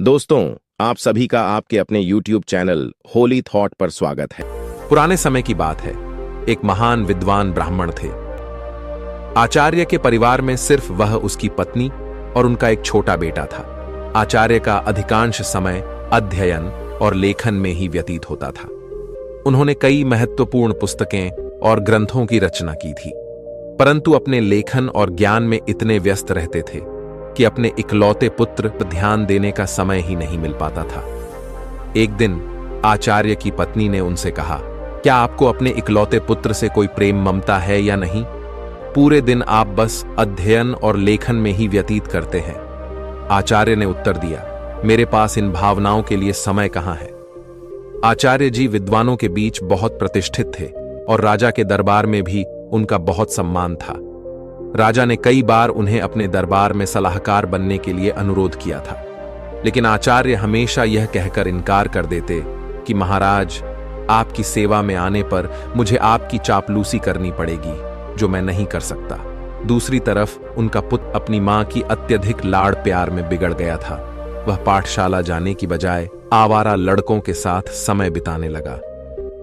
दोस्तों, आप सभी का आपके अपने YouTube चैनल होली थॉट पर स्वागत है। पुराने समय की बात है। एक महान विद्वान ब्राह्मण थे। आचार्य के परिवार में सिर्फ वह, उसकी पत्नी और उनका एक छोटा बेटा था। आचार्य का अधिकांश समय अध्ययन और लेखन में ही व्यतीत होता था। उन्होंने कई महत्वपूर्ण पुस्तकें और ग्रंथों की रचना की थी, परंतु अपने लेखन और ज्ञान में इतने व्यस्त रहते थे कि अपने इकलौते पुत्र पर ध्यान देने का समय ही नहीं मिल पाता था। एक दिन आचार्य की पत्नी ने उनसे कहा, क्या आपको अपने इकलौते पुत्र से कोई प्रेम ममता है या नहीं? पूरे दिन आप बस अध्ययन और लेखन में ही व्यतीत करते हैं। आचार्य ने उत्तर दिया, मेरे पास इन भावनाओं के लिए समय कहाँ है। आचार्य जी विद्वानों के बीच बहुत प्रतिष्ठित थे और राजा के दरबार में भी उनका बहुत सम्मान था। राजा ने कई बार उन्हें अपने दरबार में सलाहकार बनने के लिए अनुरोध किया था, लेकिन आचार्य हमेशा यह कहकर इनकार कर देते कि महाराज, आपकी सेवा में आने पर मुझे आपकी चापलूसी करनी पड़ेगी, जो मैं नहीं कर सकता। दूसरी तरफ उनका पुत्र अपनी मां की अत्यधिक लाड़ प्यार में बिगड़ गया था। वह पाठशाला जाने की बजाय आवारा लड़कों के साथ समय बिताने लगा।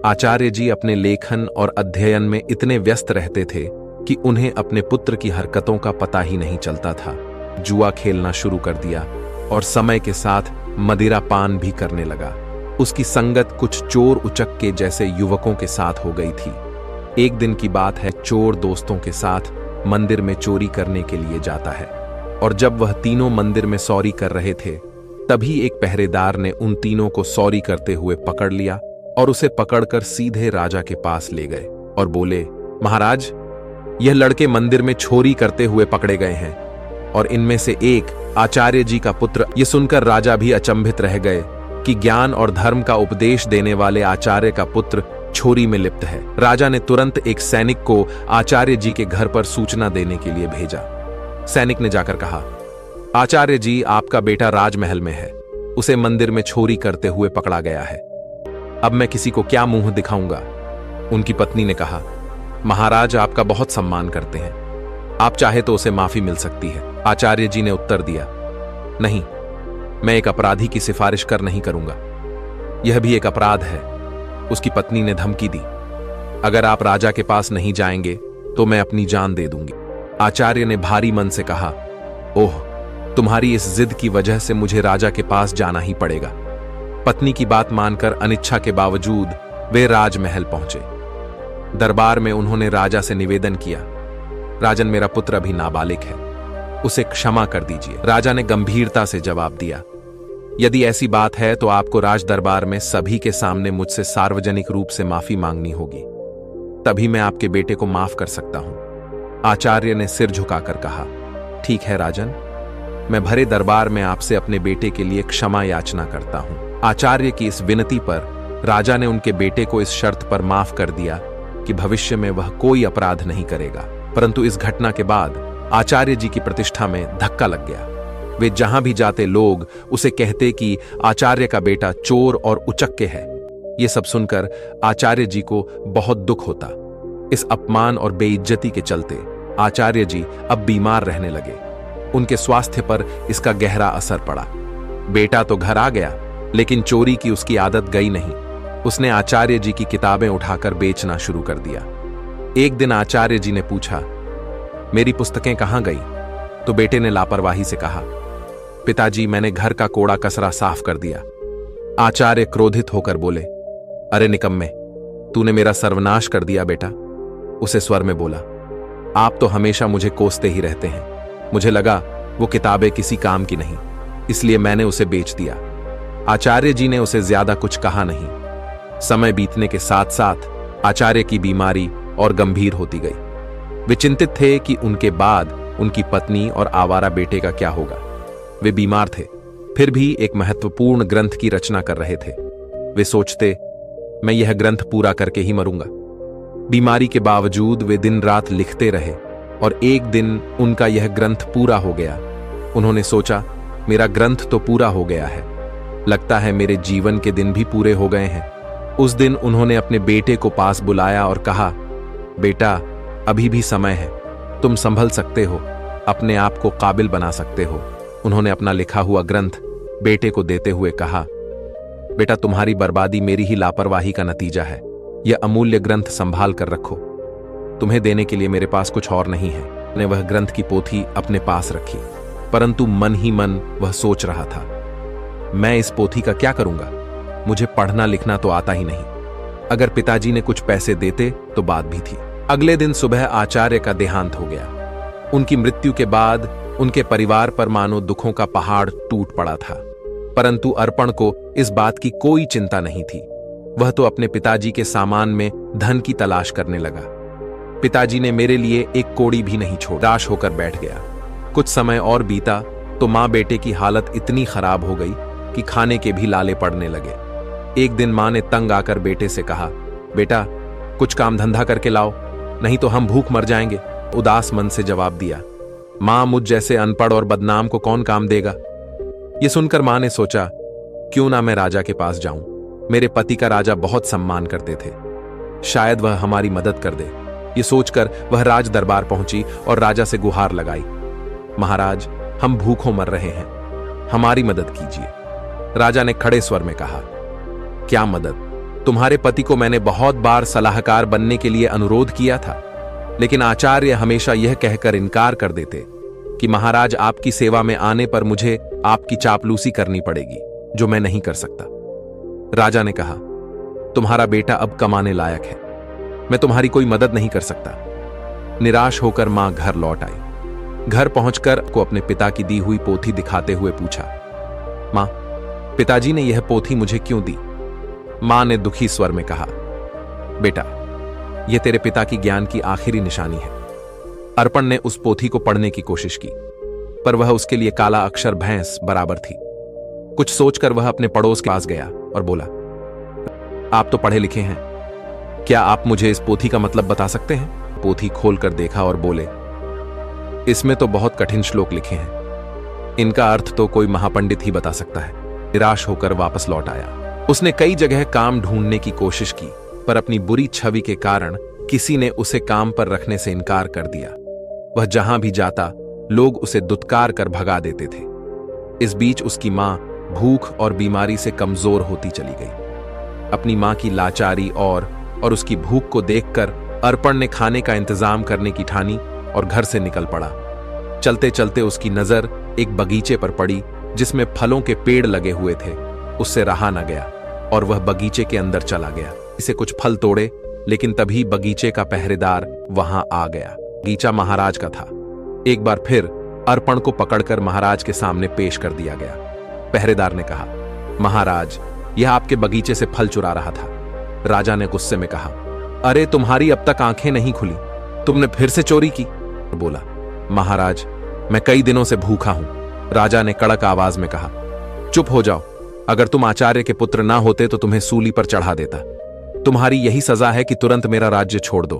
आचार्य जी अपने लेखन और अध्ययन में इतने व्यस्त रहते थे कि उन्हें अपने पुत्र की हरकतों का पता ही नहीं चलता था। जुआ खेलना शुरू कर दिया और समय के साथ मदिरा पान भी करने लगा। उसकी संगत कुछ चोर उचक्के जैसे युवकों के साथ हो गई थी। एक दिन की बात है, चोर दोस्तों के साथ मंदिर में चोरी करने के लिए जाता है और जब वह तीनों मंदिर में सौरी कर रहे थे, तभी एक पहरेदार ने उन तीनों को सौरी करते हुए पकड़ लिया और उसे पकड़कर सीधे राजा के पास ले गए और बोले, महाराज, यह लड़के मंदिर में चोरी करते हुए पकड़े गए हैं और इनमें से एक आचार्य जी का पुत्र। यह सुनकर राजा भी अचंभित रह गए कि ज्ञान और धर्म का उपदेश देने वाले आचार्य का पुत्र चोरी में लिप्त है। राजा ने तुरंत एक सैनिक को आचार्य जी के घर पर सूचना देने के लिए भेजा। सैनिक ने जाकर कहा, आचार्य जी, आपका बेटा राजमहल में है, उसे मंदिर में चोरी करते हुए पकड़ा गया है। अब मैं किसी को क्या मुंह दिखाऊंगा? उनकी पत्नी ने कहा, महाराज आपका बहुत सम्मान करते हैं, आप चाहे तो उसे माफी मिल सकती है। आचार्य जी ने उत्तर दिया, नहीं, मैं एक अपराधी की सिफारिश कर नहीं करूंगा, यह भी एक अपराध है। उसकी पत्नी ने धमकी दी, अगर आप राजा के पास नहीं जाएंगे तो मैं अपनी जान दे दूंगी। आचार्य ने भारी मन से कहा, ओह, तुम्हारी इस जिद की वजह से मुझे राजा के पास जाना ही पड़ेगा। पत्नी की बात मानकर अनिच्छा के बावजूद वे राजमहल पहुंचे। दरबार में उन्होंने राजा से निवेदन किया, राजन, मेरा पुत्र अभी नाबालिग है, उसे क्षमा कर दीजिए। राजा ने गंभीरता से जवाब दिया, यदि ऐसी बात है तो आपको राज दरबार में सभी के सामने मुझसे सार्वजनिक रूप से माफी मांगनी होगी, तभी मैं आपके बेटे को माफ कर सकता हूं। आचार्य ने सिर झुकाकर कहा, ठीक है राजन, मैं भरे दरबार में आपसे अपने बेटे के लिए क्षमा याचना करता हूं। आचार्य की इस विनती पर राजा ने उनके बेटे को इस शर्त पर माफ कर दिया कि भविष्य में वह कोई अपराध नहीं करेगा। परंतु इस घटना के बाद आचार्य जी की प्रतिष्ठा में धक्का लग गया। वे जहां भी जाते लोग उसे कहते कि आचार्य का बेटा चोर और उचक्के है। ये सब सुनकर आचार्य जी को बहुत दुख होता। इस अपमान और बेइज्जती के चलते आचार्य जी अब बीमार रहने लगे। उनके स्वास्थ्य पर इसका गहरा असर पड़ा। बेटा तो घर आ गया, लेकिन चोरी की उसकी आदत गई नहीं। उसने आचार्य जी की किताबें उठाकर बेचना शुरू कर दिया। एक दिन आचार्य जी ने पूछा, मेरी पुस्तकें कहां गई? तो बेटे ने लापरवाही से कहा, पिताजी, मैंने घर का कोड़ा कचरा साफ कर दिया। आचार्य क्रोधित होकर बोले, अरे निकम्मे, तूने मेरा सर्वनाश कर दिया बेटा। उसे स्वर में बोला, आप तो हमेशा मुझे कोसते ही रहते हैं। मुझे लगा वो किताबें किसी काम की नहीं, इसलिए मैंने उसे बेच दिया। आचार्य जी ने उसे ज्यादा कुछ कहा नहीं। समय बीतने के साथ साथ आचार्य की बीमारी और गंभीर होती गई। वे चिंतित थे कि उनके बाद उनकी पत्नी और आवारा बेटे का क्या होगा। वे बीमार थे, फिर भी एक महत्वपूर्ण ग्रंथ की रचना कर रहे थे। वे सोचते, मैं यह ग्रंथ पूरा करके ही मरूंगा। बीमारी के बावजूद वे दिन रात लिखते रहे और एक दिन उनका यह ग्रंथ पूरा हो गया। उन्होंने सोचा, मेरा ग्रंथ तो पूरा हो गया है, लगता है मेरे जीवन के दिन भी पूरे हो गए हैं। उस दिन उन्होंने अपने बेटे को पास बुलाया और कहा, बेटा, अभी भी समय है, तुम संभल सकते हो, अपने आप को काबिल बना सकते हो। उन्होंने अपना लिखा हुआ ग्रंथ बेटे को देते हुए कहा, बेटा तुम्हारी बर्बादी मेरी ही लापरवाही का नतीजा है। यह अमूल्य ग्रंथ संभाल कर रखो। तुम्हें देने के लिए मेरे पास कुछ और नहीं है। ने वह ग्रंथ की पोथी अपने पास रखी, परंतु मन ही मन वह सोच रहा था, मैं इस पोथी का क्या करूंगा? मुझे पढ़ना लिखना तो आता ही नहीं। अगर पिताजी ने कुछ पैसे देते तो बात भी थी। अगले दिन सुबह आचार्य का देहांत हो गया। उनकी मृत्यु के बाद उनके परिवार पर मानो दुखों का पहाड़ टूट पड़ा था, परंतु अर्पण को इस बात की कोई चिंता नहीं थी। वह तो अपने पिताजी के सामान में धन की तलाश करने लगा। पिताजी ने मेरे लिए एक कोड़ी भी नहीं छोड़ा। निराश होकर बैठ गया। कुछ समय और बीता तो मां बेटे की हालत इतनी खराब हो गई कि खाने के भी लाले पड़ने लगे। एक दिन मां ने तंग आकर बेटे से कहा, बेटा कुछ काम धंधा करके लाओ, नहीं तो हम भूख मर जाएंगे। उदास मन से जवाब दिया, मां मुझ जैसे अनपढ़ और बदनाम को कौन काम देगा? यह सुनकर मां ने सोचा, क्यों ना मैं राजा के पास जाऊं। मेरे पति का राजा बहुत सम्मान करते थे, शायद वह हमारी मदद कर दे। ये सोचकर वह राज दरबार पहुंची और राजा से गुहार लगाई, महाराज हम भूखों मर रहे हैं, हमारी मदद कीजिए। राजा ने खड़े स्वर में कहा, क्या मदद? तुम्हारे पति को मैंने बहुत बार सलाहकार बनने के लिए अनुरोध किया था, लेकिन आचार्य हमेशा यह कहकर इनकार कर देते कि महाराज आपकी सेवा में आने पर मुझे आपकी चापलूसी करनी पड़ेगी, जो मैं नहीं कर सकता। राजा ने कहा, तुम्हारा बेटा अब कमाने लायक है, मैं तुम्हारी कोई मदद नहीं कर सकता। निराश होकर मां घर लौट आई। घर पहुंचकर को अपने पिता की दी हुई पोथी दिखाते हुए पूछा, मां पिताजी ने यह पोथी मुझे क्यों दी? मां ने दुखी स्वर में कहा, बेटा यह तेरे पिता की ज्ञान की आखिरी निशानी है। अर्पण ने उस पोथी को पढ़ने की कोशिश की, पर वह उसके लिए काला अक्षर भैंस बराबर थी। कुछ सोचकर वह अपने पड़ोस के पास गया और बोला, आप तो पढ़े लिखे हैं, क्या आप मुझे इस पोथी का मतलब बता सकते हैं? पोथी खोलकर देखा और बोले, इसमें तो बहुत कठिन श्लोक लिखे हैं, इनका अर्थ तो कोई महापंडित ही बता सकता है। निराश होकर वापस लौट आया। उसने कई जगह काम ढूंढने की कोशिश की, पर अपनी बुरी छवि के कारण किसी ने उसे काम पर रखने से इनकार कर दिया। वह जहां भी जाता लोग उसे दुत्कार कर भगा देते थे। इस बीच उसकी मां भूख और बीमारी से कमजोर होती चली गई। अपनी मां की लाचारी और उसकी भूख को देखकर अर्पण ने खाने का इंतजाम करने की ठानी और घर से निकल पड़ा। चलते चलते उसकी नजर एक बगीचे पर पड़ी जिसमें फलों के पेड़ लगे हुए थे। उससे रहा न गया और वह बगीचे के अंदर चला गया। इसे कुछ फल तोड़े, लेकिन तभी बगीचे का पहरेदार वहां आ गया। बगीचा महाराज का था। एक बार फिर अर्पण को पकड़कर महाराज के सामने पेश कर दिया गया। पहरेदार ने कहा, महाराज यह आपके बगीचे से फल चुरा रहा था। राजा ने गुस्से में कहा, अरे तुम्हारी अब तक आंखें नहीं खुली, तुमने फिर से चोरी की? बोला, महाराज मैं कई दिनों से भूखा हूं। राजा ने कड़क आवाज में कहा, चुप हो जाओ, अगर तुम आचार्य के पुत्र ना होते तो तुम्हें सूली पर चढ़ा देता। तुम्हारी यही सजा है कि तुरंत मेरा राज्य छोड़ दो।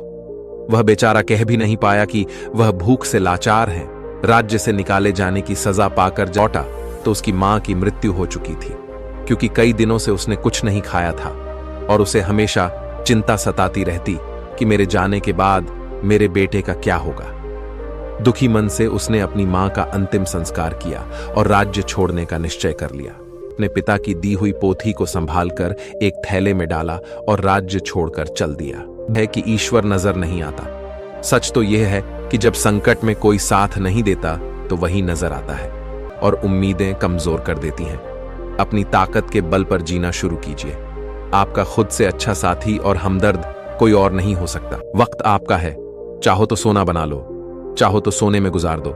वह बेचारा कह भी नहीं पाया कि वह भूख से लाचार है। राज्य से निकाले जाने की सजा पाकर लौटा तो उसकी मां की मृत्यु हो चुकी थी, क्योंकि कई दिनों से उसने कुछ नहीं खाया था और उसे हमेशा चिंता सताती रहती कि मेरे जाने के बाद मेरे बेटे का क्या होगा। दुखी मन से उसने अपनी मां का अंतिम संस्कार किया और राज्य छोड़ने का निश्चय कर लिया। अपने पिता की दी हुई पोथी को संभालकर एक थैले में डाला और राज्य छोड़कर चल दिया। है कि ईश्वर नजर नहीं आता। सच तो यह है कि जब संकट में कोई साथ नहीं देता तो वही नजर आता है और उम्मीदें कमजोर कर देती हैं। अपनी ताकत के बल पर जीना शुरू कीजिए। आपका खुद से अच्छा साथी और हमदर्द कोई और नहीं हो सकता। वक्त आपका है, चाहो तो सोना बना लो, चाहो तो सोने में गुजार दो।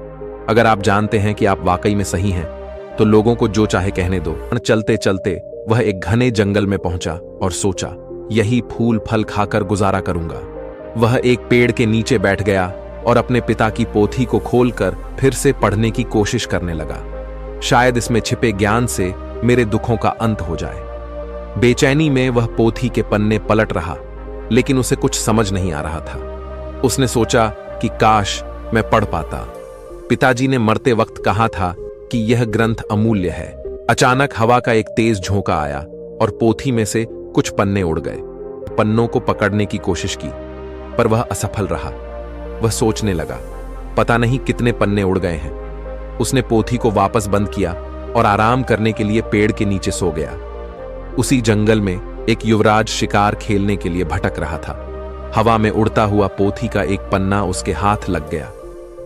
अगर आप जानते हैं कि आप वाकई में सही हैं तो लोगों को जो चाहे कहने दो। चलते चलते वह एक घने जंगल में पहुंचा और सोचा, यही फूल फल खाकर गुजारा करूंगा। वह एक पेड़ के नीचे बैठ गया और अपने पिता की पोथी को खोलकर फिर से पढ़ने की कोशिश करने लगा। शायद इसमें छिपे ज्ञान से मेरे दुखों का अंत हो जाए। बेचैनी में वह पोथी के पन्ने पलट रहा, लेकिन उसे कुछ समझ नहीं आ रहा था। उसने सोचा कि काश मैं पढ़ पाता। पिताजी ने मरते वक्त कहा था कि यह ग्रंथ अमूल्य है। अचानक हवा का एक तेज झोंका आया और पोथी में से कुछ पन्ने उड़ गए। पन्नों को पकड़ने की कोशिश की, पर वह असफल रहा। वह सोचने लगा, पता नहीं कितने पन्ने उड़ गए हैं। उसने पोथी को वापस बंद किया और आराम करने के लिए पेड़ के नीचे सो गया। उसी जंगल में एक युवराज शिकार खेलने के लिए भटक रहा था। हवा में उड़ता हुआ पोथी का एक पन्ना उसके हाथ लग गया।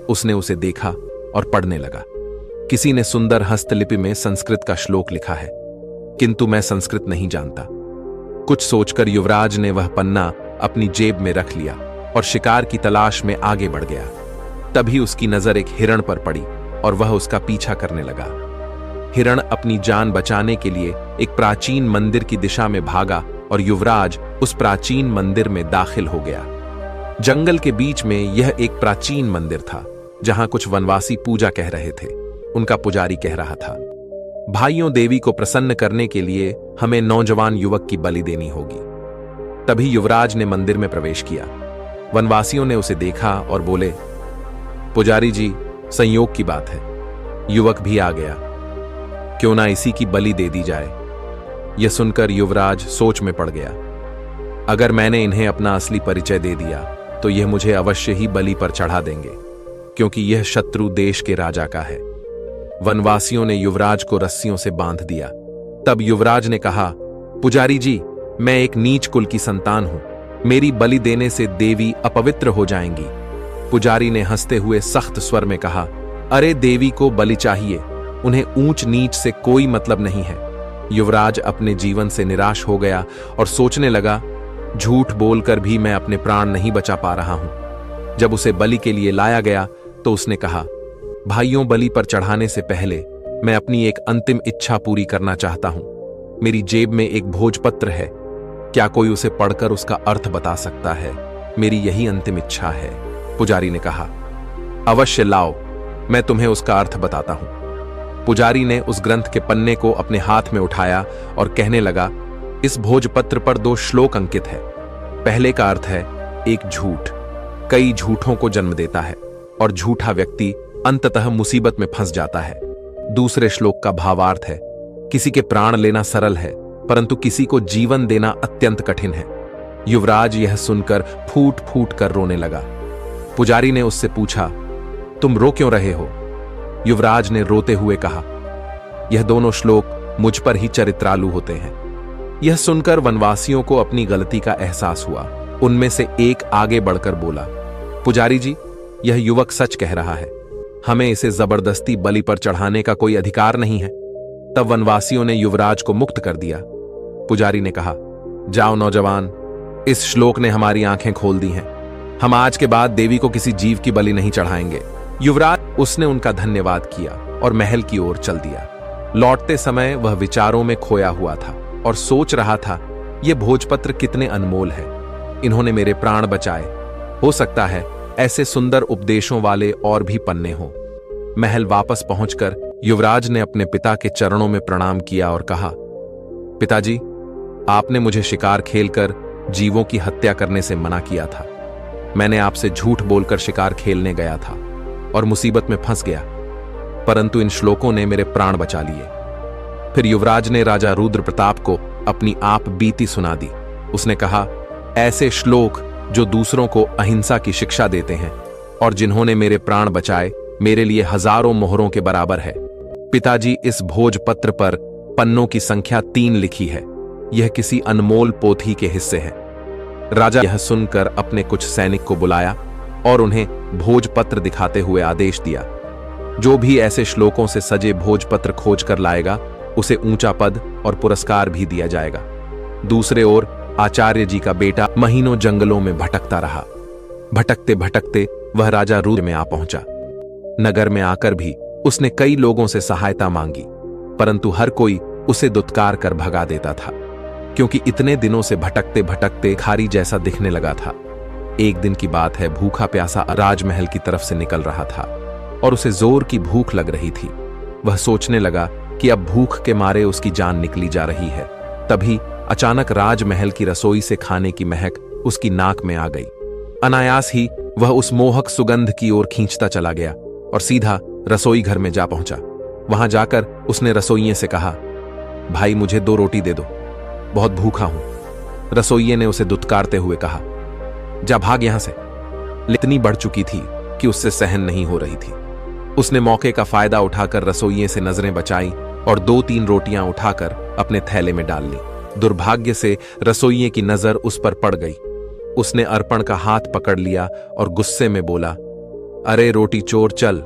उसने उसे देखा और पढ़ने लगा। किसी ने सुंदर हस्तलिपि में संस्कृत का श्लोक लिखा है, किंतु मैं संस्कृत नहीं जानता। कुछ सोचकर युवराज ने वह पन्ना अपनी जेब में रख लिया और शिकार की तलाश में आगे बढ़ गया। तभी उसकी नजर एक हिरण पर पड़ी और वह उसका पीछा करने लगा। हिरण अपनी जान बचाने के लिए एक प्राचीन मंदिर की दिशा में भागा और युवराज उस प्राचीन मंदिर में दाखिल हो गया। जंगल के बीच में यह एक प्राचीन मंदिर था जहां कुछ वनवासी पूजा कह रहे थे। उनका पुजारी कह रहा था, भाइयों, देवी को प्रसन्न करने के लिए हमें नौजवान युवक की बलि देनी होगी। तभी युवराज ने मंदिर में प्रवेश किया। वनवासियों ने उसे देखा और बोले, पुजारी जी, संयोग की बात है, युवक भी आ गया, क्यों ना इसी की बलि दे दी जाए। यह सुनकर युवराज सोच में पड़ गया। अगर मैंने इन्हें अपना असली परिचय दे दिया तो यह मुझे अवश्य ही बलि पर चढ़ा देंगे, क्योंकि यह शत्रु देश के राजा का है। वनवासियों ने युवराज को रस्सियों से बांध दिया। तब युवराज ने कहा, पुजारी जी, मैं एक नीच कुल की संतान हूं, मेरी बलि देने से देवी अपवित्र हो जाएंगी। पुजारी ने हंसते हुए सख्त स्वर में कहा, अरे, देवी को बलि चाहिए, उन्हें ऊंच नीच से कोई मतलब नहीं है। युवराज अपने जीवन से निराश हो गया और सोचने लगा, झूठ बोलकर भी मैं अपने प्राण नहीं बचा पा रहा हूं। जब उसे बलि के लिए लाया गया तो उसने कहा, भाइयों, बलि पर चढ़ाने से पहले मैं अपनी एक अंतिम इच्छा पूरी करना चाहता हूं। मेरी जेब में एक भोजपत्र है, क्या कोई उसे पढ़कर उसका अर्थ बता सकता है? मेरी यही अंतिम इच्छा है। पुजारी ने कहा, अवश्य लाओ, मैं तुम्हें उसका अर्थ बताता हूं। पुजारी ने उस ग्रंथ के पन्ने को अपने हाथ में उठाया और कहने लगा, इस भोजपत्र पर 2 श्लोक अंकित है। पहले का अर्थ है, एक झूठ कई झूठों को जन्म देता है और झूठा व्यक्ति अंततः मुसीबत में फंस जाता है। दूसरे श्लोक का भावार्थ है, किसी के प्राण लेना सरल है, परंतु किसी को जीवन देना अत्यंत कठिन है। युवराज यह सुनकर फूट फूट कर रोने लगा। पुजारी ने उससे पूछा, तुम रो क्यों रहे हो? युवराज ने रोते हुए कहा, यह दोनों श्लोक मुझ पर ही चरित्रालु होते हैं। यह सुनकर वनवासियों को अपनी गलती का एहसास हुआ। उनमें से एक आगे बढ़कर बोला, पुजारी जी, यह युवक सच कह रहा है, हमें इसे जबरदस्ती बलि पर चढ़ाने का कोई अधिकार नहीं है। तब वनवासियों ने युवराज को मुक्त कर दिया। पुजारी ने कहा, जाओ नौजवान, इस श्लोक ने हमारी आंखें खोल दी हैं। हम आज के बाद देवी को किसी जीव की बलि नहीं चढ़ाएंगे। युवराज, उसने उनका धन्यवाद किया और महल की ओर चल दिया। लौटते समय वह विचारों में खोया हुआ था और सोच रहा था, ये भोजपत्र कितने अनमोल है, इन्होंने मेरे प्राण बचाए। हो सकता है ऐसे सुंदर उपदेशों वाले और भी पन्ने हों। महल वापस पहुंचकर युवराज ने अपने पिता के चरणों में प्रणाम किया और कहा, पिताजी, आपने मुझे शिकार खेलकर जीवों की हत्या करने से मना किया था। मैंने आपसे झूठ बोलकर शिकार खेलने गया था और मुसीबत में फंस गया, परंतु इन श्लोकों ने मेरे प्राण बचा लिए। फिर युवराज ने राजा रुद्र प्रताप को अपनी आप बीती सुना दी। उसने कहा, ऐसे श्लोक जो दूसरों को अहिंसा की शिक्षा देते हैं और जिन्होंने मेरे प्राण बचाए, मेरे लिए हजारों मोहरों के बराबर है। पिताजी, इस भोजपत्र पर पन्नों की संख्या 3 लिखी है। यह किसी अनमोल पोथी के हिस्से है। राजा यह सुनकर अपने कुछ सैनिक को बुलाया और उन्हें भोजपत्र दिखाते हुए आदेश दिया, जो भी ऐसे श्लोकों से सजे भोजपत्र खोज कर लाएगा, उसे ऊंचा पद और पुरस्कार भी दिया जाएगा। दूसरे ओर आचार्य जी का बेटा महीनों जंगलों में भटकता रहा। भटकते भटकते वह राजा रुद्र में आ पहुंचा। नगर में आकर भी उसने कई लोगों से सहायता मांगी, परंतु हर कोई उसे दुत्कार कर भगा देता था, क्योंकि इतने दिनों से भटकते भटकते खारी जैसा दिखने लगा था। एक दिन की बात है, भूखा प्यासा राजमहल की तरफ से निकल रहा था और उसे जोर की भूख लग रही थी। वह सोचने लगा कि अब भूख के मारे उसकी जान निकली जा रही है। तभी अचानक राजमहल की रसोई से खाने की महक उसकी नाक में आ गई। अनायास ही वह उस मोहक सुगंध की ओर खींचता चला गया और सीधा रसोई घर में जा पहुंचा। वहां जाकर उसने रसोइये से कहा, भाई, मुझे 2 रोटी दे दो, बहुत भूखा हूं। रसोइये ने उसे दुत्कारते हुए कहा, जा भाग यहां से। इतनी बढ़ चुकी थी कि उससे सहन नहीं हो रही थी। उसने मौके का फायदा उठाकर रसोइये से नजरें बचाई और 2-3 रोटियां उठाकर अपने थैले में डाल ली। दुर्भाग्य से रसोइये की नजर उस पर पड़ गई। उसने अर्पण का हाथ पकड़ लिया और गुस्से में बोला, अरे रोटी चोर, चल,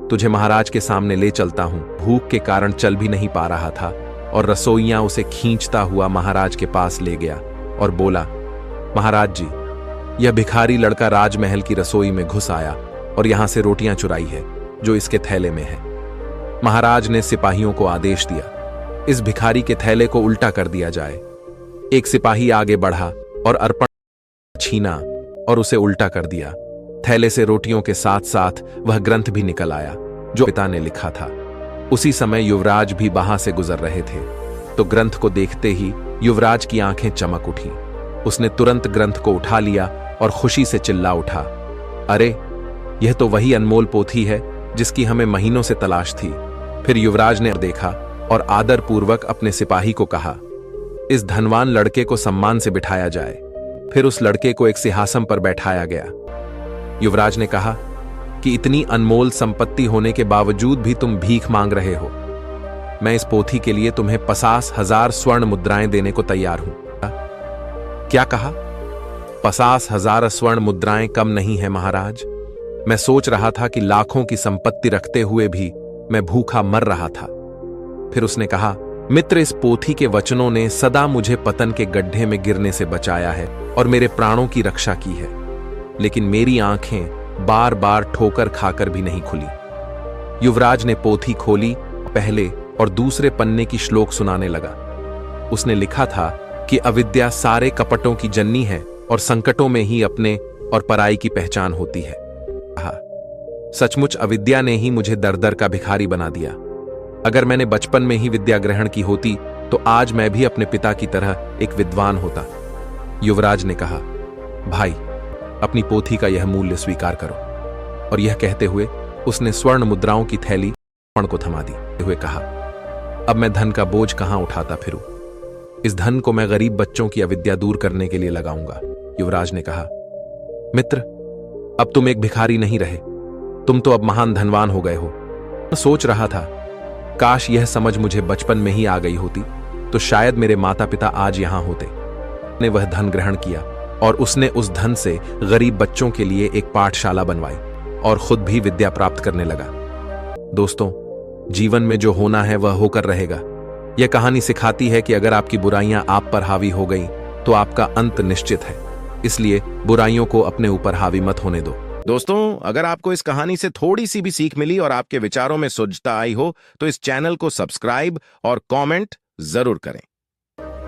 तुझे महाराज के सामने ले चलता हूं। भूख के कारण चल भी नहीं पा रहा था और रसोइया उसे खींचता हुआ महाराज के पास ले गया और बोला, महाराज जी, यह भिखारी लड़का राजमहल की रसोई में घुस आया और यहां से रोटियां चुराई है जो इसके थैले में है। महाराज ने सिपाहियों को आदेश दिया, इस भिखारी के थैले को उल्टा कर दिया जाए। एक सिपाही आगे बढ़ा और अर्पण छीना और उसे उल्टा कर दिया। थैले से रोटियों के साथ साथ वह ग्रंथ भी निकल आया जो पिता ने लिखा था। उसी समय युवराज भी वहां से गुजर रहे थे तो ग्रंथ को देखते ही युवराज की आंखें चमक उठी। उसने तुरंत ग्रंथ को उठा लिया और खुशी से चिल्ला उठा, अरे यह तो वही अनमोल पोथी है जिसकी हमें महीनों से तलाश थी। फिर युवराज ने देखा और आदरपूर्वक अपने सिपाही को कहा, इस धनवान लड़के को सम्मान से बिठाया जाए। फिर उस लड़के को एक सिंहासन पर बैठाया गया। युवराज ने कहा कि इतनी अनमोल संपत्ति होने के बावजूद भी तुम भीख मांग रहे हो। मैं इस पोथी के लिए तुम्हें 50,000 स्वर्ण मुद्राएं देने को तैयार हूं। क्या कहा? 50,000 स्वर्ण मुद्राएं कम नहीं है महाराज। मैं सोच रहा था कि लाखों की संपत्ति रखते हुए भी मैं भूखा मर रहा था। फिर उसने कहा, मित्र, इस पोथी के वचनों ने सदा मुझे पतन के गड्ढे में गिरने से बचाया है और मेरे प्राणों की रक्षा की है, लेकिन मेरी आंखें बार बार ठोकर खाकर भी नहीं खुली। युवराज ने पोथी खोली, पहले और दूसरे पन्ने की श्लोक सुनाने लगा। उसने लिखा था कि अविद्या सारे कपटों की जननी है और संकटों में ही अपने और पराई की पहचान होती है। सचमुच अविद्या ने ही मुझे दर दर का भिखारी बना दिया। अगर मैंने बचपन में ही विद्या ग्रहण की होती तो आज मैं भी अपने पिता की तरह एक विद्वान होता। युवराज ने कहा, भाई, अपनी पोथी का यह मूल्य स्वीकार करो। और यह कहते हुए उसने स्वर्ण मुद्राओं की थैली अर्पण को थमा दी हुए कहा, अब मैं धन का बोझ कहां उठाता फिरूं? इस धन को मैं गरीब बच्चों की अविद्या दूर करने के लिए लगाऊंगा। युवराज ने कहा, मित्र, अब तुम एक भिखारी नहीं रहे, तुम तो अब महान धनवान हो गए हो। मैं सोच रहा था, काश यह समझ मुझे बचपन में ही आ गई होती तो शायद मेरे माता पिता आज यहां होते। ने वह धन ग्रहण किया और उसने उस धन से गरीब बच्चों के लिए एक पाठशाला बनवाई और खुद भी विद्या प्राप्त करने लगा। दोस्तों, जीवन में जो होना है वह होकर रहेगा। यह कहानी सिखाती है कि अगर आपकी बुराइयां आप पर हावी हो गई तो आपका अंत निश्चित है। इसलिए बुराइयों को अपने ऊपर हावी मत होने दो। दोस्तों, अगर आपको इस कहानी से थोड़ी सी भी सीख मिली और आपके विचारों में सुझता आई हो तो इस चैनल को सब्सक्राइब और कमेंट जरूर करें।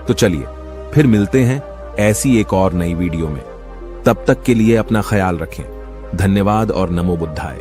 तो चलिए फिर मिलते हैं ऐसी एक और नई वीडियो में। तब तक के लिए अपना ख्याल रखें। धन्यवाद और नमो बुद्धाय।